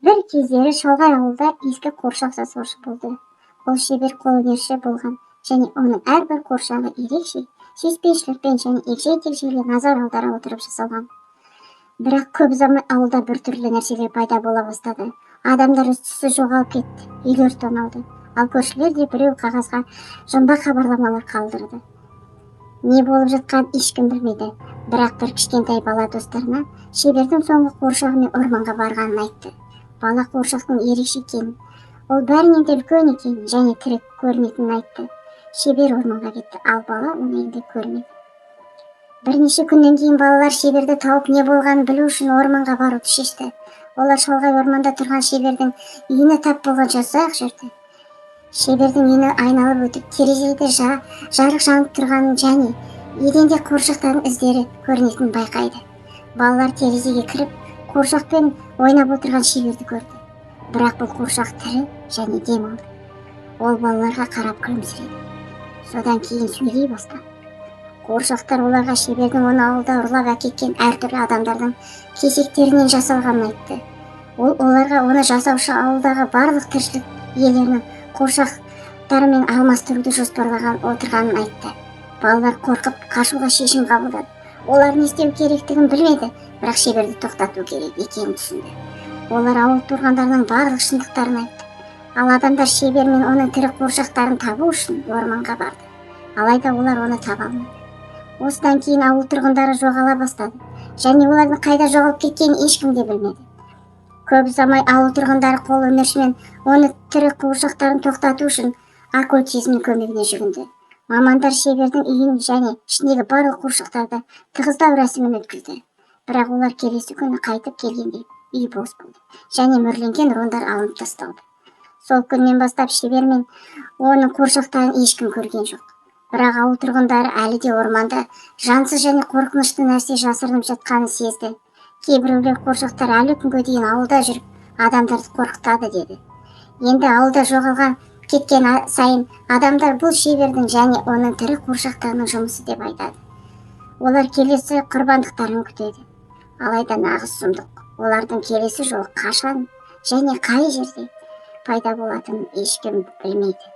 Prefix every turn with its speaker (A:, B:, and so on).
A: Бір кездері шалғай ауылда ескі қуыршақ жасаушы болды. Ол шебер қолөнерші болған және оның әрбір қуыршағы ерекше, сүйіспеншілікпен және егжей-тегжейлі назар аудара отырып жасалған. Бірақ көп ұзамай ауылда біртүрлі нәрселер пайда бола бастады. Адамдар із-түссіз жоғалып кетті, үйлер тоналды, ал көршілер де біреу қағазға жұмбақ хабарламалар қалдырды. Не болып жатқанын ешкім білмеді, бірақ бір кішкентай бала достарына шебердің соңғы қуыршағымен орманға барғанын айтты. Бала қуыршақтың ерекше екенін, ол бәрінен де үлкен екенін және тірі көрінетінін айтты. Шебер орманға кетті, ал бала оны енді көрмеді. Бірнеше күннен кейін балалар шеберді тауып не болғанын білу үшін орманға баруды шешті. Олар шалғай орманда тұрған шебердің үйіне тап болғанша ұзақ жүрді. Шебердің үйіне айналып өтіп, терезеде жарық жанып тұрғанын және еденде қуыршақтардың іздері көрінетінін байқайды. Балалар терезеге кіріп, қуыршақпен ойнап отырған шеберді көрді. Бірақ бұл қуыршақ тірі және дем алды. Ол балаларға қарап күлімсіреді. Содан кейін сөйлей бастады. Қуыршақтар оларға шебердің оны ауылда ұрлап әкеткен әртүрлі адамдардың кесектерінен жасалғанын айтты. Ол оларға оны жасаушы ауылдағы барлық тіршілік иелерінің қуыршақтарымен алмастыруды жоспарлаған отырғанын айтты. Балалар қорқып қашуға шешім қабылдады. Олар не істеу керектігін білмеді, бірақ шеберді тоқтату керек екенін түсінді. Олар ауыл тұрғындарының барлық шындықтарын айтты. Ал адамдар шебер мен оның тірі қуыршақтарын табу үшін орманға барды. Алайда олар оны таба алмады. Осыдан кейін ауыл тұрғындары жоғала бастады, және олардың қайда жоғалып кеткенін ешкім де білмеді. Көп ұзамай ауыл тұрғындары қолөнерші мен оны тірі қуыршақтарын тоқтату үшін оккультизмнің көмегіне жүгінді. Мамандар шебердің үйін және ішіндегі барлық қуыршақтарды тығыздау рәсімін өткізді. Бірақ олар келесі күні қайтып келгенде үй бос болды және мөрленген рондар алынып тасталды. Сол күннен бастап шебер мен оның қуыршақтарын ешкім көрген жоқ. Бірақ ауыл тұрғындары әлі де орманда жансыз және қорқынышты нәрсе жасырынып жатқанын сезді. Кейбіреулер қуыршақтар әлі күнге дейін ауылда жүріп, адамдарды қорқытады деді. Енді ауылда жоғалған кеткен сайын адамдар бұл шебердің және оның тірі қуыршақтарының жұмысы деп айтады. Олар келесі құрбандықтарын күтеді. Алайда нағыз сұмдық, олардың келесі жолы қашан және қай жерде пайда болатынын ешкім білмейді.